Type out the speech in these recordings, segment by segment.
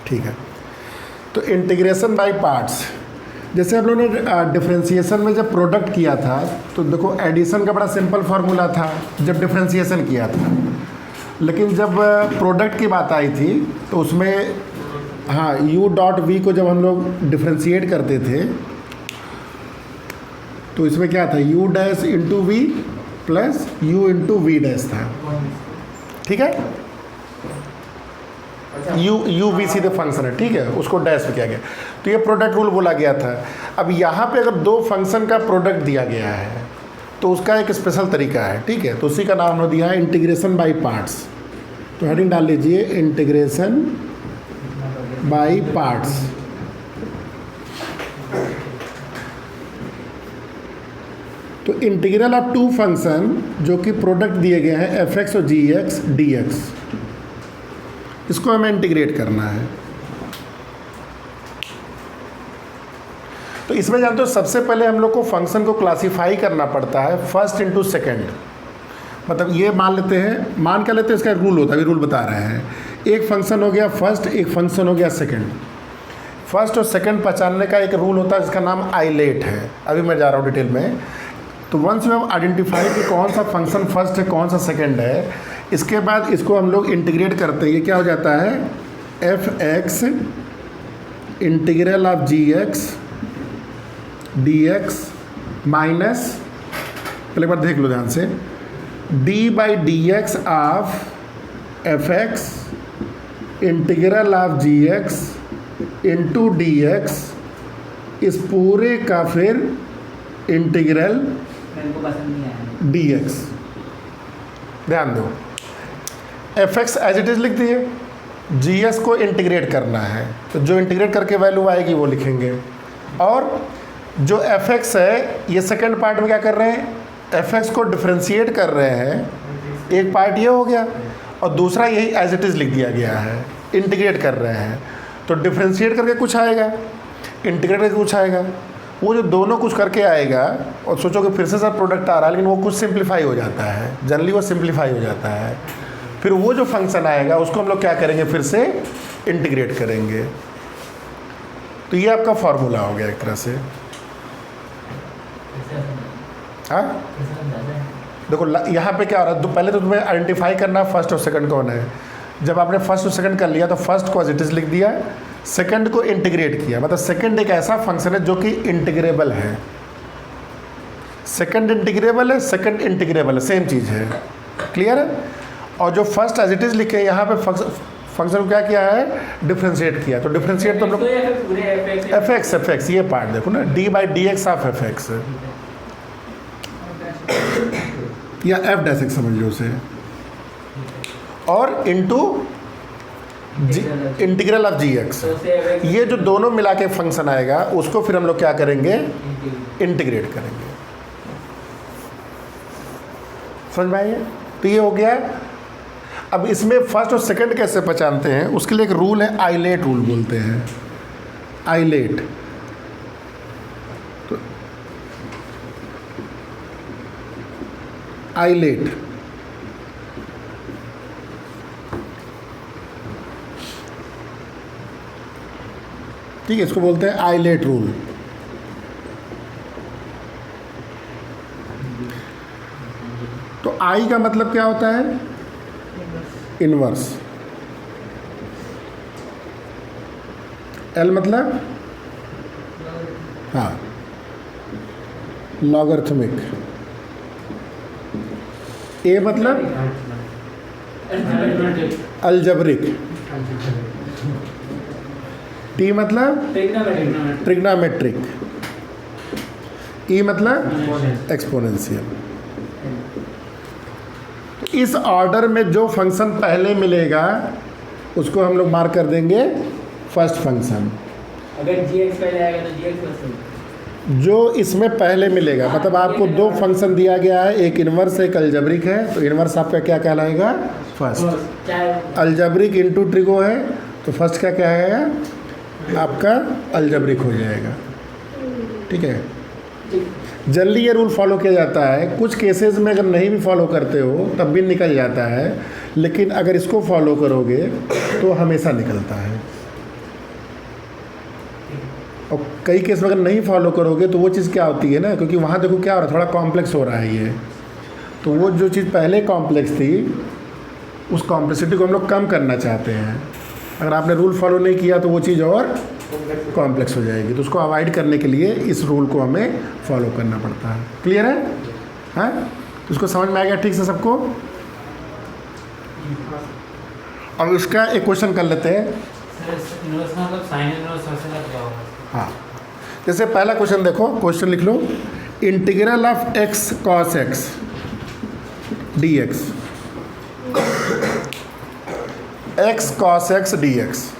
ठीक है, तो इंटीग्रेशन बाय पार्ट्स, जैसे हम लोगों ने डिफरेंशिएशन में जब प्रोडक्ट किया था तो देखो एडिशन का बड़ा सिंपल फार्मूला था जब डिफरेंशिएशन किया था, लेकिन जब प्रोडक्ट की बात आई थी तो उसमें हाँ u डॉट v को जब हम लोग डिफरेंशिएट करते थे तो इसमें क्या था u dash into v plus u into v dash था, ठीक है। u v सीधे फंक्शन है, ठीक है, उसको डैश में किया गया, तो ये प्रोडक्ट रूल बोला गया था। अब यहाँ पे अगर दो फंक्शन का प्रोडक्ट दिया गया है तो उसका एक स्पेशल तरीका है, ठीक है, तो उसी का नाम हमने दिया है इंटीग्रेशन बाय पार्ट्स। तो हेडिंग डाल लीजिए इंटीग्रेशन बाय पार्ट्स। तो इंटीग्रल ऑफ टू फंक्शन जो कि प्रोडक्ट दिए गए हैं एफ एक्स और जी एक्स डी एक्स, इसको हमें इंटीग्रेट करना है। तो इसमें जानते हो सबसे पहले हम लोग को फंक्शन को क्लासीफाई करना पड़ता है फर्स्ट इंटू सेकेंड। मतलब ये मान लेते हैं, मान क्या लेते हैं, इसका एक रूल होता है, अभी रूल बता रहे हैं। एक फंक्शन हो गया फर्स्ट, एक फंक्शन हो गया सेकेंड। फर्स्ट और सेकेंड पहचानने का एक रूल होता है जिसका नाम आइलेट है, अभी मैं जा रहा हूँ डिटेल में। तो वंस यू हैव आइडेंटिफाई कि कौन सा फंक्शन फर्स्ट है कौन सा सेकेंड है, इसके बाद इसको हम लोग इंटीग्रेट करते हैं। ये क्या हो जाता है, f x integral of g x d x minus, पहले बार देख लो ध्यान से, d by d x of f x integral of g x into d x, इस पूरे का फिर इंटीग्रल डी एक्स। ध्यान दो, f x as it is लिख दिए, जी एस को इंटीग्रेट करना है तो जो इंटीग्रेट करके वैल्यू आएगी वो लिखेंगे। और जो एफ एक्स है ये सेकंड पार्ट में क्या कर रहे हैं, एफ एक्स को डिफ्रेंशिएट कर रहे हैं, एक पार्ट ये हो गया और दूसरा यही एज इट इज़ लिख दिया गया है, इंटीग्रेट कर रहे हैं। तो डिफ्रेंशिएट करके कुछ आएगा, इंटीग्रेट करके कुछ आएगा, वो जो दोनों कुछ करके आएगा और सोचो कि फिर से सर प्रोडक्ट आ रहा है, लेकिन वो कुछ सिंप्लीफाई हो जाता है, जनरली वो सिंप्लीफाई हो जाता है। फिर वो जो फंक्शन आएगा उसको हम लोग क्या करेंगे, फिर से इंटीग्रेट करेंगे। तो ये आपका फॉर्मूला हो गया एक तरह से। हाँ देखो यहाँ पे क्या हो रहा है, तो पहले तो तुम्हें आइडेंटिफाई करना फर्स्ट और सेकंड कौन है। जब आपने फर्स्ट और सेकंड कर लिया तो फर्स्ट को एज इट इज लिख दिया, सेकंड को इंटीग्रेट किया। मतलब सेकंड एक ऐसा फंक्शन है जो कि इंटीग्रेबल है, सेकंड इंटीग्रेबल है, सेकंड इंटीग्रेबल है, सेम चीज़ है, क्लियर है। और जो फर्स्ट एज इट इज लिखे यहाँ पे फंक्शन को क्या किया है, डिफ्रेंशिएट किया। तो डिफ्रेंशिएट तो हम लोग एफ एक्स ये पार्ट देखो ना, d by d x of f x या एफ डैश एक्स समझ लो उसे, और into integral of g x. ये जो दोनों मिला के फंक्शन आएगा उसको फिर हम लोग क्या करेंगे, इंटीग्रेट करेंगे। समझ में आइए, तो ये हो गया। अब इसमें फर्स्ट और सेकंड कैसे पहचानते हैं, उसके लिए एक रूल है, आइलेट रूल बोलते हैं, आइलेट। तो आइलेट ठीक है, इसको बोलते हैं आइलेट रूल। तो आई का मतलब क्या होता है, इनवर्स। एल मतलब हाँ लॉगरिथमिक। ए मतलब अलजबरिक। टी मतलब ट्रिग्नोमेट्रिक। ई मतलब एक्सपोनेंशियल। इस ऑर्डर में जो फंक्शन पहले मिलेगा उसको हम लोग मार्क कर देंगे फर्स्ट फंक्शन। अगर gx पहले आएगा तो gx फर्स्ट। जो इसमें पहले मिलेगा, मतलब आपको दो फंक्शन दिया गया है, एक इनवर्स एक अलजबरिक है, तो इनवर्स आपका क्या कहलाएगा, फर्स्ट। अलजबरिक इंटू ट्रिगो है तो फर्स्ट क्या कहेगा आपका अलजबरिक हो जाएगा, ठीक है। जनरली ये रूल फॉलो किया जाता है, कुछ केसेस में अगर नहीं भी फॉलो करते हो तब भी निकल जाता है, लेकिन अगर इसको फॉलो करोगे तो हमेशा निकलता है, और कई केस में अगर नहीं फॉलो करोगे तो वो चीज़ क्या होती है ना, क्योंकि वहाँ देखो क्या हो रहा है, थोड़ा कॉम्प्लेक्स हो रहा है ये। तो वो जो चीज़ पहले कॉम्प्लेक्स थी उस कॉम्प्लेक्सिटी को हम लोग कम करना चाहते हैं। अगर आपने रूल फॉलो नहीं किया तो वो चीज़ और कॉम्प्लेक्स हो जाएगी। तो उसको अवॉइड करने के लिए इस रूल को हमें फॉलो करना पड़ता है। क्लियर है? हाँ, तो उसको समझ में आ गया ठीक से सबको? अब उसका एक क्वेश्चन कर लेते हैं। हाँ, जैसे पहला क्वेश्चन देखो, क्वेश्चन लिख लो, integral of x cos x d x, x cos x d x.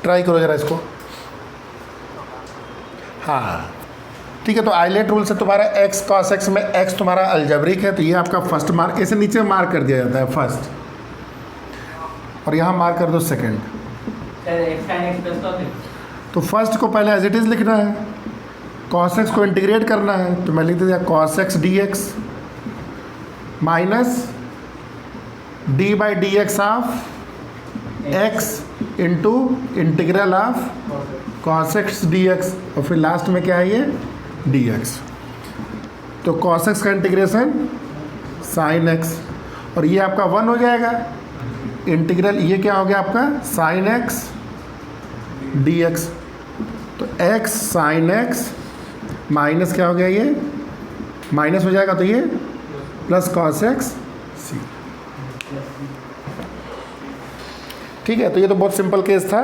Try करो जरा इसको। हाँ ठीक है, तो आइलेट रूल से तुम्हारा एक्स कॉस एक्स में एक्स तुम्हारा अलजेब्रिक है, तो ये आपका फर्स्ट मार्क, ऐसे नीचे मार्क कर दिया जाता है फर्स्ट, और यहाँ मार्क कर दो सेकंड। तो फर्स्ट को पहले एज इट इज़ लिखना है, कॉस एक्स को इंटीग्रेट करना है, तो मैं लिख दिया cos x d x minus D by d x of x into integral of cos x d x, और फिर लास्ट में क्या है ये डी एक्स। तो कॉस एक्स का इंटीग्रेशन साइन एक्स, और ये आपका 1 हो जाएगा इंटीग्रल, ये क्या हो गया आपका साइन एक्स डी एक्स। तो एक्स साइन एक्स माइनस क्या हो गया, ये माइनस हो जाएगा, तो ये प्लस कॉस एक्स सी। ठीक है, तो ये तो बहुत सिंपल केस था।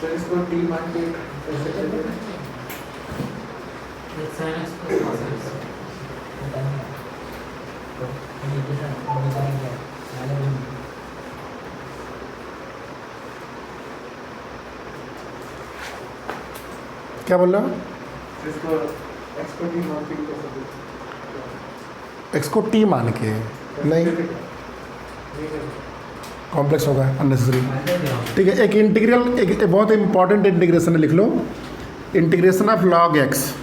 सर इसको टी मान के कैसे करते हैं? क्या बोल रहे हो? इसको एक्स को टी मान के कैसे? एक्स को टी मान के नहीं, कॉम्प्लेक्स होगा अननेसेसरी। ठीक है, एक इंटीग्रल, एक बहुत इंपॉर्टेंट इंटीग्रेशन है, लिख लो, integration of log x,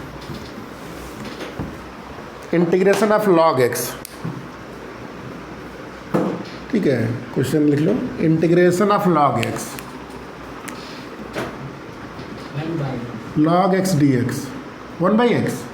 integration of log x. ठीक है, क्वेश्चन लिख लो, integration of log x, log x d x 1 by x.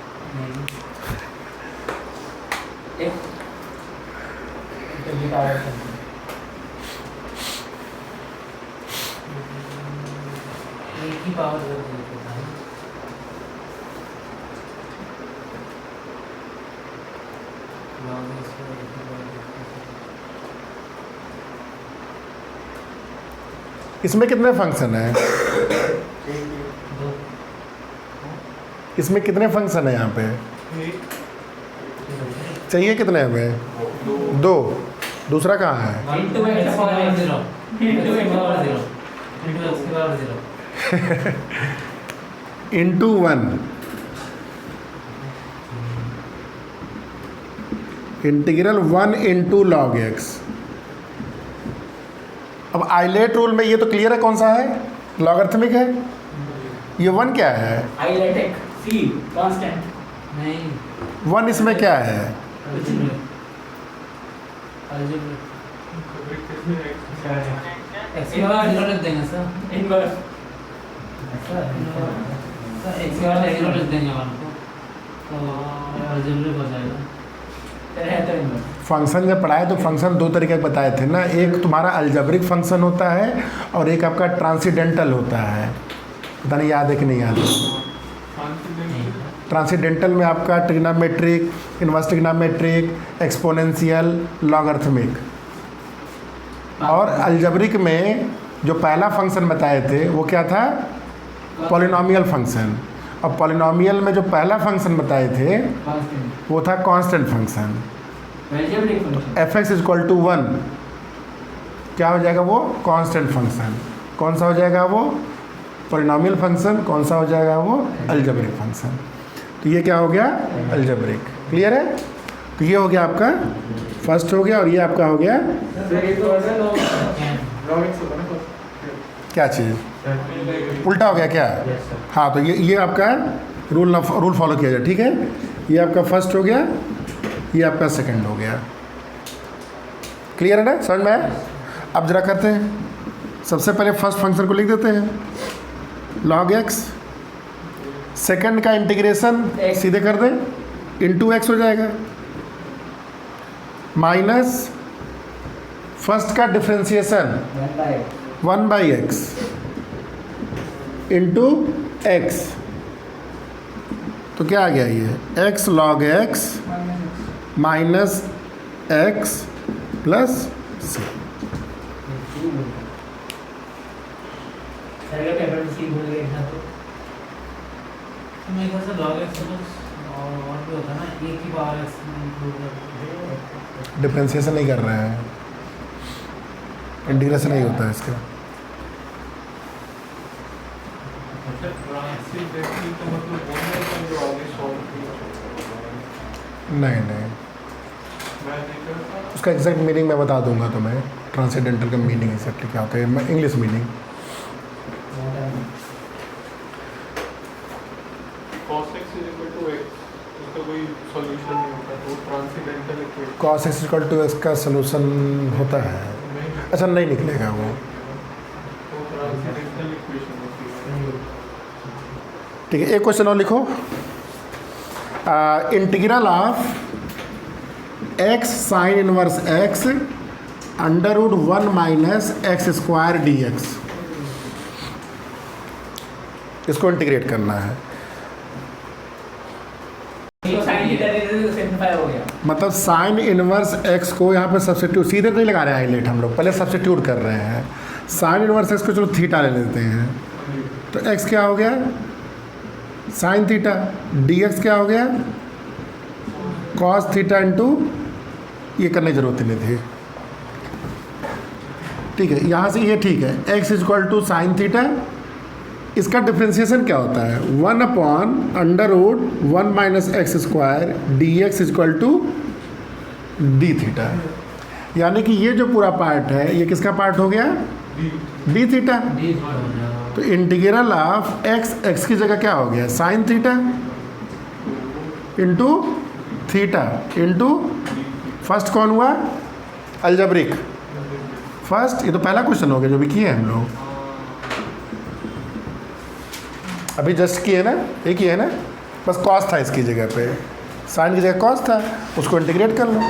इसमें कितने फंक्शन हैं? इसमें कितने फंक्शन है यहाँ पे? चाहिए कितने हमें? 2। दूसरा कहाँ है? Into 1, integral 1 into log x. अब आइलेट रूल में ये तो क्लियर है कौन सा है, लॉगरिथमिक है। ये 1 क्या है? आइलेटिक सी कांस्टेंट नहीं, 1 इसमें क्या है? एक्स की बार 0 लिख देंगे सर, इनवर्स सर, एक्स की बार 0 लिख देंगे वन को, तो अलजेब्रिक हो जाएगा। तो इनवर्स फंक्शन जब पढ़ाए तो फंक्शन 2 तरीके के बताए थे ना, एक तुम्हारा अलजेब्रिक फंक्शन होता है और एक आपका ट्रांसीडेंटल होता है। पता नहीं याद है कि नहीं याद है? ट्रांसीडेंटल में आपका trigonometric, inverse trigonometric, exponential, logarithmic. और अलजेब्रिक में जो पहला फंक्शन बताए थे वो क्या था? Polynomial function. और पॉलिनोमियल में जो पहला फंक्शन बताए थे वो था constant function. F x equal to 1 क्या हो जाएगा? वो कांस्टेंट फंक्शन। कौन सा हो जाएगा वो? Polynomial function. कौन सा हो जाएगा वो? Algebraic function. तो ये क्या हो गया? अलजेब्रिक। क्लियर है? तो ये हो गया आपका फर्स्ट हो गया, और ये आपका हो गया क्या चीज़ उल्टा हो गया क्या? Yes sir. हाँ, तो ये आपका रूल फॉलो किया जाए, ठीक है। ये आपका फर्स्ट हो गया, ये आपका सेकंड हो गया। क्लियर है ना, समझ में आया? अब जरा करते हैं। सबसे पहले फर्स्ट फंक्शन को लिख देते हैं log x, सेकंड का इंटीग्रेशन सीधे कर दें, इंटू एक्स हो जाएगा, माइनस फर्स्ट का डिफ्रेंसिएशन 1/x इंटू एक्स, तो क्या आ गया ये x log x minus x plus C. मेरे ख्याल से log x और भी होता है ना, एक ही पावर x में इंक्लूड करते डिफ्रेंसिएशन नहीं कर रहे हैं, इंटीग्रेशन नहीं होता है इसका। नहीं, उसका एग्जैक्ट मीनिंग मैं बता दूंगा तुम्हें। ट्रांसेंडेंटल का मीनिंग एग्जैक्टली क्या होता है, English meaning. cos x is equal to x, इसका कोई सॉल्यूशन नहीं होता, तो transcendental equation cos x equal to x का सोल्यूशन होता है। अच्छा, नहीं निकलेगा वो। तो ट्रांसेंडेंटल इक्वेशन होती है। ठीक है, एक क्वेश्चन और लिखो। Integral of x sine inverse x under root 1 minus x square d x, इसको इंटीग्रेट करना है। सिंपलीफाई हो गया। मतलब साइन इनवर्स x को यहाँ पे सब्स्टिट्यूट, सीधे नहीं लगा रहे हैं हाईलाइट, हम लोग पहले सब्स्टिट्यूट कर रहे हैं। साइन इनवर्स x को चलो थीटा ले लेते हैं, तो x क्या हो गया साइन थीटा, dx क्या हो गया कॉस थीटा इंटू, ये करने की जरूरत ही नहीं थी। ठीक है, यहाँ से ये ठीक है, x इक्वल टू साइन थीटा, इसका डिफ्रेंसिएशन क्या होता है 1 upon under root 1 minus x square d x equal to d theta. यानी कि ये जो पूरा पार्ट है ये किसका पार्ट हो गया डी थीटा। तो इंटीग्रल ऑफ एक्स की जगह क्या हो गया sine theta into theta into first कौन हुआ अलजेब्रिक फर्स्ट। ये तो पहला क्वेश्चन हो गया जो भी किए हम लोग अभी जस्ट किए ना, ये किए है ना, बस कॉस था इसकी जगह पे, साइन की जगह कॉस था, उसको इंटीग्रेट कर लो।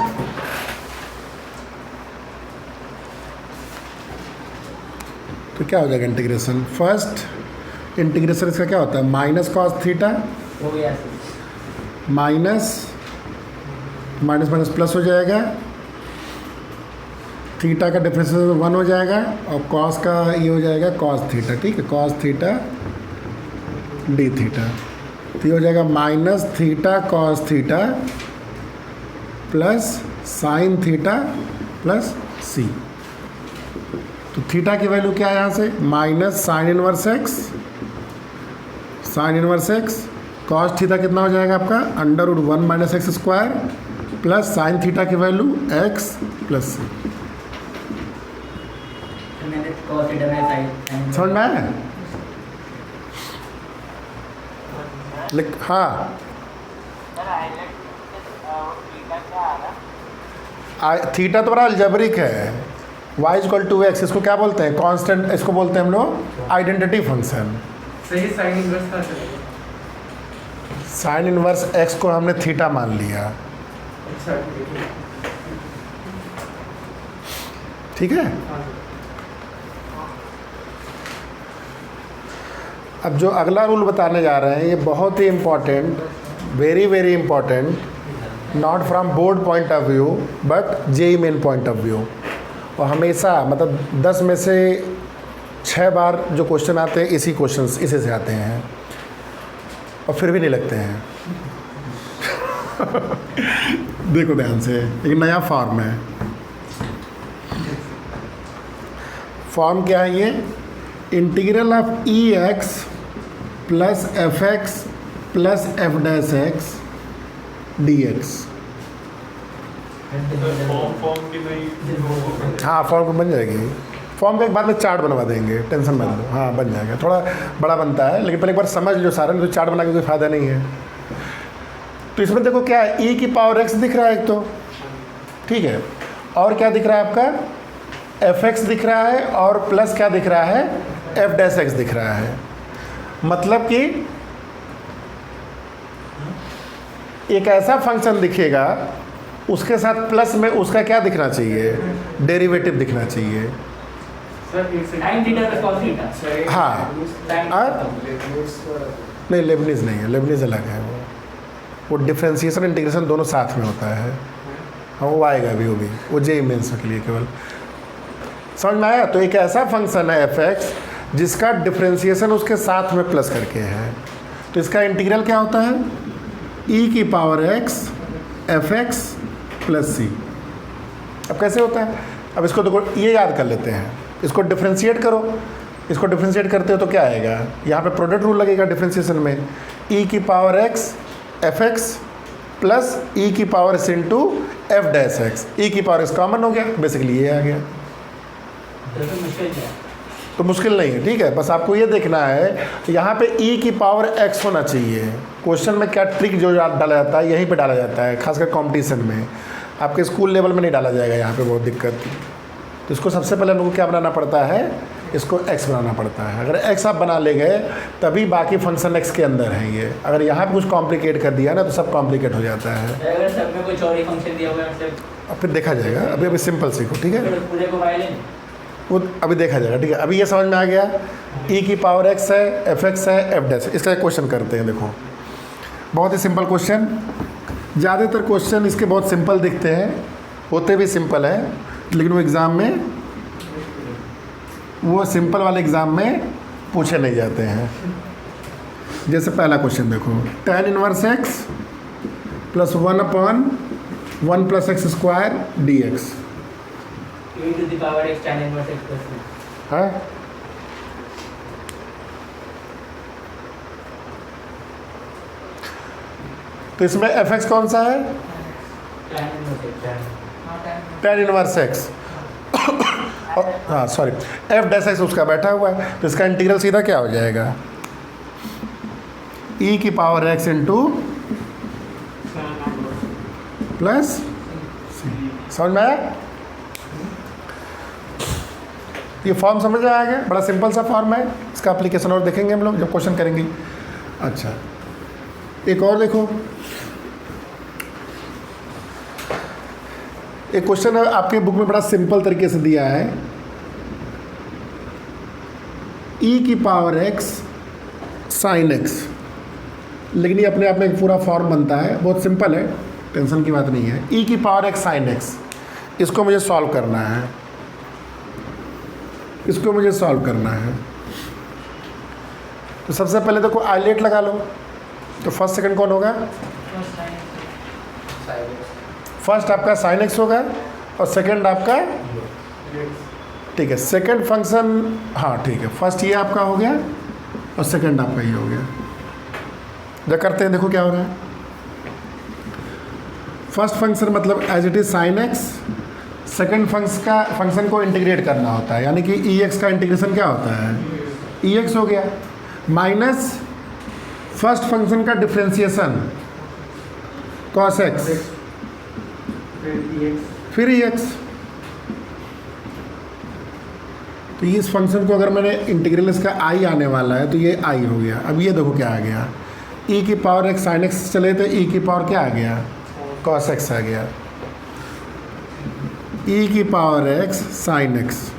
तो क्या हो जाएगा इंटीग्रेशन, फर्स्ट इंटीग्रेशन इसका क्या होता है माइनस कॉस थीटा हो गया माइनस माइनस माइनस प्लस हो जाएगा, थीटा का डिफरेंशियल 1 हो जाएगा और कॉस का ये हो जाएगा कॉस थीटा। ठीक है, कॉस थीटा डी थीटा, तो ये हो जाएगा minus theta cos theta plus sine theta plus C. तो थीटा की वैल्यू क्या है यहाँ से minus sine inverse x, sine inverse x cos theta कितना हो जाएगा आपका under root 1 minus x square plus sine theta की वैल्यू एक्स प्लस सी। समझ में आया हाँ, थीटा तो बड़ा अलजेब्रिक है, y इक्वल टू एक्स, इसको क्या बोलते हैं कांस्टेंट, इसको बोलते हैं हम लोग आइडेंटिटी फंक्शन। सही साइन इनवर्स का चलेगा। साइन इनवर्स x को हमने थीटा मान लिया, अच्छा ठीक है। अब जो अगला रूल बताने जा रहे हैं ये बहुत ही important, very very important, not from board point of view but JEE Main point of view. और हमेशा मतलब 10 में से 6 बार जो क्वेश्चन आते हैं इसी क्वेश्चंस इसी से आते हैं और फिर भी नहीं लगते हैं। देखो ध्यान से, एक नया फॉर्म है। फॉर्म क्या है ये integral of E x plus F x plus F dash x d x. Form की नहीं हाँ फॉर्म बन जाएगी, फॉर्म का एक बाद में चार्ट बनवा देंगे, टेंशन मत लो, हाँ बन जाएगा, थोड़ा बड़ा बनता है लेकिन पहले एक बार समझ लो सारा, नहीं तो चार्ट बना के कोई फ़ायदा नहीं है। तो इसमें देखो क्या है, e की पावर x दिख रहा है एक तो, ठीक है, और क्या दिख रहा है आपका fx दिख रहा है, और प्लस क्या दिख रहा है f डैश x दिख रहा है। मतलब कि एक ऐसा फंक्शन दिखेगा उसके साथ प्लस में उसका क्या दिखना चाहिए, डेरिवेटिव दिखना चाहिए। हाँ नहीं, लेबनीज नहीं है, लेबनीज अलग है, वो डिफ्रेंशिएशन इंटीग्रेशन दोनों साथ में होता है। हाँ वो आएगा अभी, वो जेई मेंस के लिए केवल, समझ में आया। तो एक ऐसा फंक्शन है fx जिसका डिफ्रेंशिएशन उसके साथ में प्लस करके है, तो इसका इंटीग्रल क्या होता है, e की power x fx plus c। अब कैसे होता है, अब इसको देखो, ये याद कर लेते हैं, इसको डिफ्रेंशिएट करो, इसको डिफ्रेंशिएट करते हो तो क्या आएगा, यहाँ पे प्रोडक्ट रूल लगेगा डिफ्रेंशिएशन में, e की power x fx plus e की power s into f dash x, e की पावर s कॉमन हो गया, बेसिकली ये आ गया। तो मुश्किल नहीं है, ठीक है, बस आपको ये देखना है यहाँ पे e की पावर x होना चाहिए। क्वेश्चन में क्या ट्रिक जो डाला जाता है यहीं पे डाला जाता है, खासकर कंपटीशन में, आपके स्कूल लेवल में नहीं डाला जाएगा यहाँ पे, बहुत दिक्कत। तो इसको सबसे पहले लोगों को क्या बनाना पड़ता है, इसको x बनाना पड़ता है। अगर x आप बना ले गए तभी बाकी फंक्शन x के अंदर है ये, अगर यहाँ पे कुछ कॉम्प्लिकेट कर दिया ना तो सब कॉम्प्लिकेट हो जाता है। अगर सब में कोई चौड़ी फंक्शन दिया हुआ है अब फिर देखा जाएगा, अभी सिंपल सीखो, ठीक है, पूरे को फाइल है वो अभी देखा जाएगा, ठीक है। अभी ये समझ में आ गया, e की पावर x है, fx है, f डैश। इसका क्वेश्चन करते हैं, देखो बहुत ही सिंपल क्वेश्चन। ज़्यादातर क्वेश्चन इसके बहुत सिंपल दिखते हैं, होते भी सिंपल है, लेकिन वो एग्ज़ाम में, वो सिंपल वाले एग्ज़ाम में पूछे नहीं जाते हैं। जैसे पहला क्वेश्चन देखो, tan inverse x plus 1/1 plus x square dx e to the power x tan inverse x plus 1। है। तो इसमें fx कौन सा है, tan inverse x, tan inverse x, हाँ सॉरी f डैश x उसका बैठा हुआ है, तो इसका इंटीग्रल सीधा क्या हो जाएगा, e की पावर x इंटू प्लस, समझ में आया। ये फॉर्म समझ में आ गया, बड़ा सिंपल सा फॉर्म है, इसका एप्लीकेशन और देखेंगे हम लोग जब क्वेश्चन करेंगे। अच्छा एक और देखो, एक क्वेश्चन है आपके बुक में बड़ा सिंपल तरीके से दिया है, e की पावर x साइन x, लेकिन ये अपने आप में एक पूरा फॉर्म बनता है, बहुत सिंपल है, टेंशन की बात नहीं है। e की पावर x साइन x, इसको मुझे सॉल्व करना है, इसको मुझे सॉल्व करना है। तो सबसे पहले देखो आइलेट लगा लो, तो फर्स्ट सेकंड कौन होगा, फर्स्ट आपका साइन एक्स होगा और सेकंड आपका, ठीक है, सेकंड फंक्शन, हाँ ठीक है, फर्स्ट ये आपका हो गया और सेकंड आपका ये हो गया। जब करते हैं देखो क्या हो रहा है, फर्स्ट फंक्शन मतलब as it is sine x, second function को इंटीग्रेट करना होता है, यानी कि ई एक्स का इंटीग्रेशन क्या होता है, ई एक्स हो गया, माइनस फर्स्ट फंक्शन का डिफ्रेंशिएशन कॉस एक्स, फिर ई एक्स। तो इस फंक्शन को अगर मैंने इंटीग्रल इसका आई आने वाला है तो ये आई हो गया। अब ये देखो क्या आ गया, ई की पावर एक्स साइन एक्स चले तो ई की पावर क्या आ गया, कॉस एक्स आ गया, ई की पावर एक्स साइन एक्स।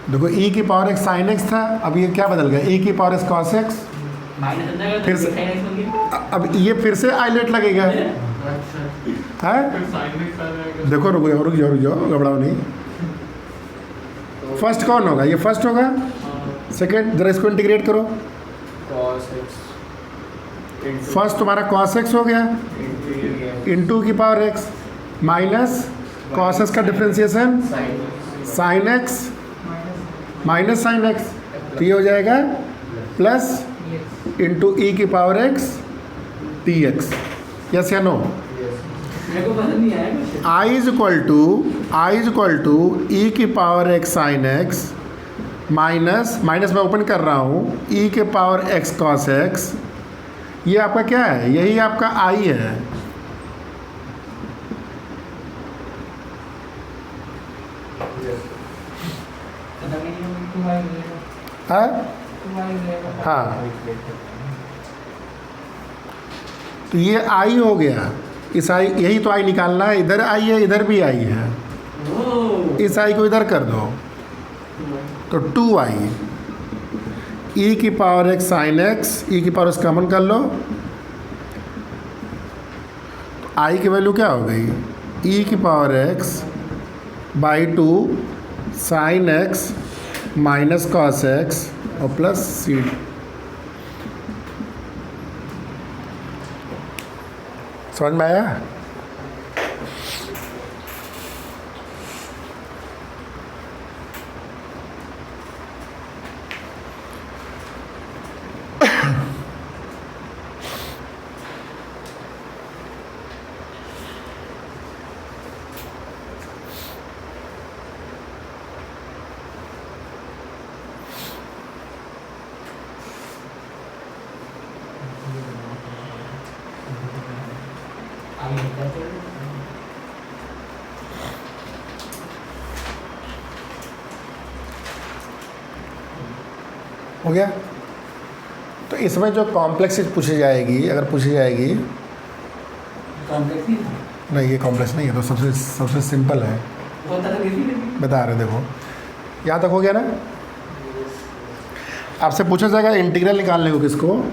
देखो ई की पावर एक्स साइन एक्स था, अब ये क्या बदल गया, ई की पावर एक्स कॉस एक्स, फिर से अब ये फिर से आइलेट लगेगा, है देखो, रुक जाओ घबराओ नहीं। फर्स्ट कौन होगा, ये फर्स्ट होगा, सेकेंड जरा इसको इंटीग्रेट करो, फर्स्ट तुम्हारा कॉस एक्स हो गया इंटू की power x minus cos x का differentiation sine x minus sine x, तो ये हो जाएगा प्लस इंटू ई की power x d x. Yes या नो? मेरे को पसंद नहीं आया कुछ। I is equal to e की power x sine x minus मैं ओपन कर रहा हूँ ई के पावर एक्स कॉस एक्स। ये आपका क्या है? यही आपका आई है। हाँ हाँ, तो ये आई हो गया। इस आई, यही तो आई निकालना है। इधर आई है, इधर भी आई है। इस आई को इधर कर दो तो 2i ई की पावर एक्स साइन एक्स, ई की पावर एक्स कॉमन कर लो तो आई की वैल्यू क्या हो गई? ई की power x by 2 sign x minus cos x और प्लस सी। समझ में आया? हो गया? तो इसमें जो कॉम्प्लेक्स पूछी जाएगी, अगर पूछी जाएगी, कॉम्प्लेक्स ही था। नहीं ये कॉम्प्लेक्स नहीं है, तो सबसे सिंपल है। बता रहे देखो, यहाँ तक हो गया ना? आपसे पूछा जाएगा इंटीग्रल निकालने को, किसको?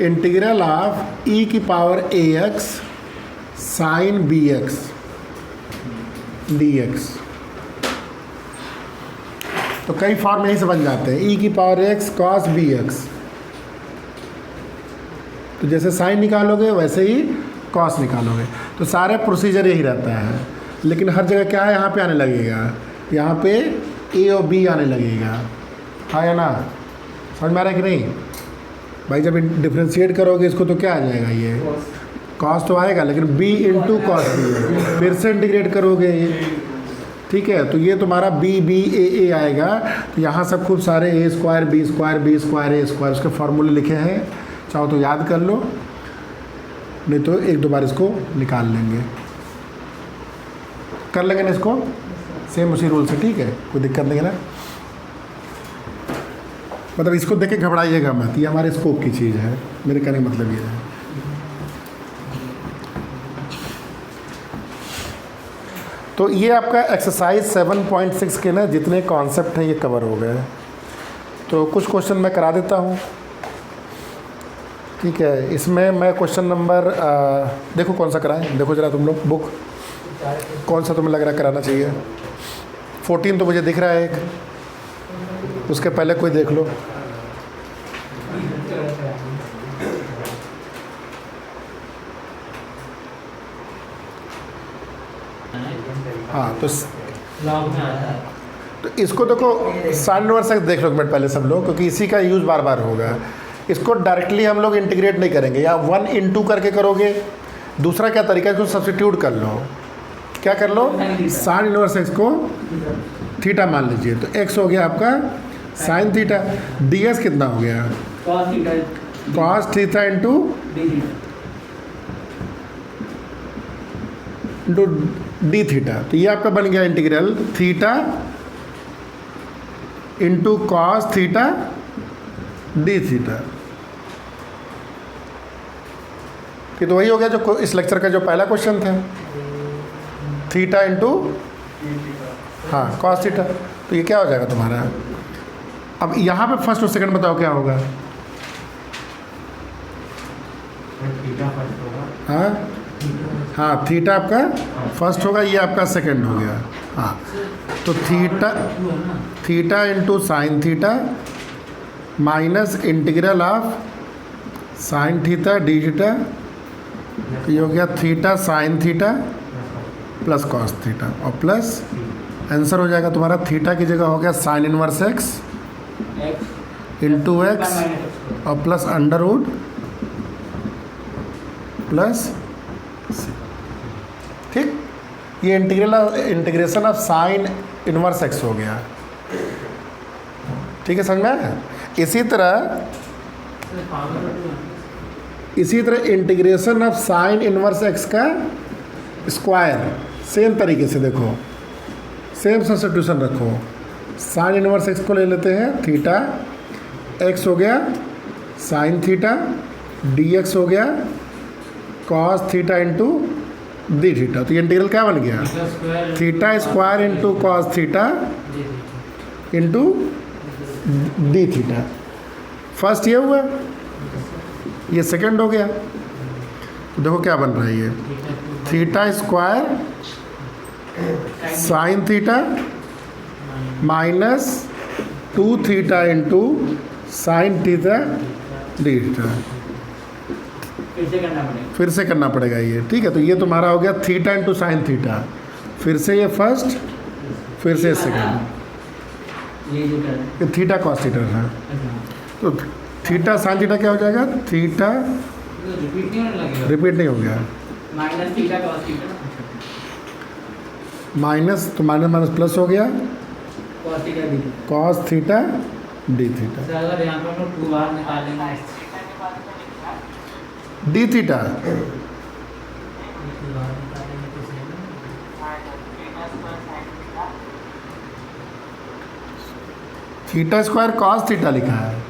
इंटीग्रल ऑफ ई की power a x sine b x d x. तो कई फॉर्म यहीं से बन जाते हैं। ई की power x cos b x, तो जैसे साइन निकालोगे वैसे ही कॉस निकालोगे। तो सारे प्रोसीजर यही रहता है, लेकिन हर जगह क्या है, यहाँ पे आने लगेगा, यहाँ पे ए और बी आने लगेगा। हाँ या ना? समझ में आ रहा है कि नहीं भाई? जब डिफ्रेंशिएट करोगे इसको तो क्या आ जाएगा? ये कॉस तो आएगा, लेकिन b इंटू कॉस बी फिर से इंटीग्रेट करोगे ये, ठीक है? तो ये तुम्हारा b आएगा। तो यहाँ सब खूब सारे a square b square b square a square उसके फार्मूले लिखे हैं, चाहो तो याद कर लो, नहीं तो एक दो बार इसको निकाल लेंगे, कर लेंगे ना इसको सेम उसी रूल से, ठीक है? कोई दिक्कत नहीं है ना? मतलब इसको देख के घबराइएगा मत, ये हमारे स्कोप की चीज़ है, मेरे कहने का मतलब ये है। तो ये आपका एक्सरसाइज 7.6 के ना जितने कॉन्सेप्ट हैं ये कवर हो गए। तो कुछ क्वेश्चन मैं करा देता हूँ, ठीक है? इसमें मैं क्वेश्चन नंबर देखो कौन सा कराएं, देखो जरा तुम लोग बुक, कौन सा तुम्हें लग रहा है कराना चाहिए? 14 तो मुझे दिख रहा है एक, उसके पहले कोई देख लो। हाँ तो लॉग में आता है। तो इसको देखो साइन इनवर्स एक्स देख लो एक मिनट पहले सब लोग, क्योंकि इसी का यूज़ बार बार होगा। इसको डायरेक्टली हम लोग इंटीग्रेट नहीं करेंगे, या 1 इंटू करके करोगे। दूसरा क्या तरीका है, इसको सब्स्टिट्यूट कर लो। क्या कर लो? साइन इनवर्स एक्स को थीटा मान लीजिए, तो एक्स हो गया आपका साइन थीटा, डी एस कितना हो गया? Cos theta into D theta. तो ये आपका बन गया integral theta into cos theta D theta. ये तो वही हो गया जो इस लेक्चर का जो पहला क्वेश्चन था, थीटा इंटू हाँ कॉस थीटा। तो ये क्या हो जाएगा तुम्हारा? अब यहाँ पे फर्स्ट और सेकंड बताओ क्या होगा? हाँ हाँ, थीटा आपका फर्स्ट होगा, ये आपका सेकंड हो गया। हाँ तो theta into sine theta minus integral of sine theta D theta, तो ये हो गया theta sine theta plus cos theta, और प्लस आंसर हो जाएगा तुम्हारा थीटा की जगह हो गया sign inverse x into x और प्लस अंडर रूट प्लस सी। ठीक, ये integration of sine inverse x हो गया। ठीक है, समझ में आया? इसी तरह integration of sine inverse x का स्क्वायर सेम तरीके से देखो, सेम सब्स्टिट्यूशन रखो। साइन इनवर्स एक्स को ले लेते हैं, थीटा एक्स हो गया साइन थीटा, डी एक्स हो गया cos theta into D theta. तो ये इंटीग्रल क्या बन गया? Theta square into cos theta into D theta. First ये हुआ, ये सेकंड हो गया। तो देखो क्या बन रहा है, ये theta square sine theta minus 2 theta into sine theta D theta. फिर से करना पड़ेगा ये। ठीक है, तो ये तुम्हारा हो गया थीटा इंटू साइन थीटा, फिर से ये फर्स्ट, फिर से सेकंड, ये थीटा कॉस थीटा था। तो थीटा साइन थीटा क्या हो जाएगा? थीटा रिपीट नहीं हो गया, minus theta cos theta, minus तो माइनस माइनस प्लस हो गया cos theta D. Cos theta D theta. अगर यहाँ पर हम लोग 2 बार निकालेंगे D theta theta square cos theta लिखा है,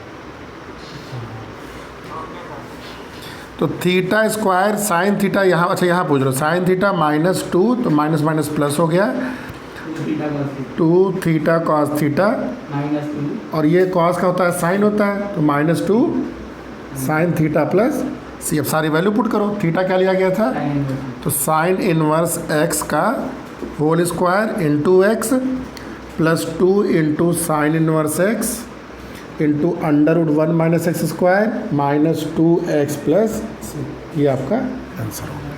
तो थीटा स्क्वायर साइन थीटा यहाँ, अच्छा यहाँ पूछ रहे हो साइन थीटा माइनस 2, तो माइनस माइनस प्लस हो गया 2 थीटा कॉस थीटा, और ये कॉस का होता है साइन होता है, तो माइनस 2 साइन थीटा प्लस सी। अब सारी वैल्यू पुट करो। थीटा क्या लिया गया था? तो साइन इनवर्स एक्स का whole square into x plus 2 into sine inverse x into under root 1 minus x square minus 2x plus, ये आपका आंसर होगा।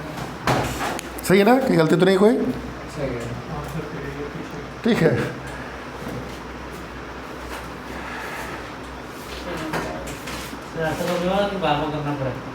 सही है ना? कोई गलती तो नहीं कोई? ठीक है, ऐसा करना पड़ेगा।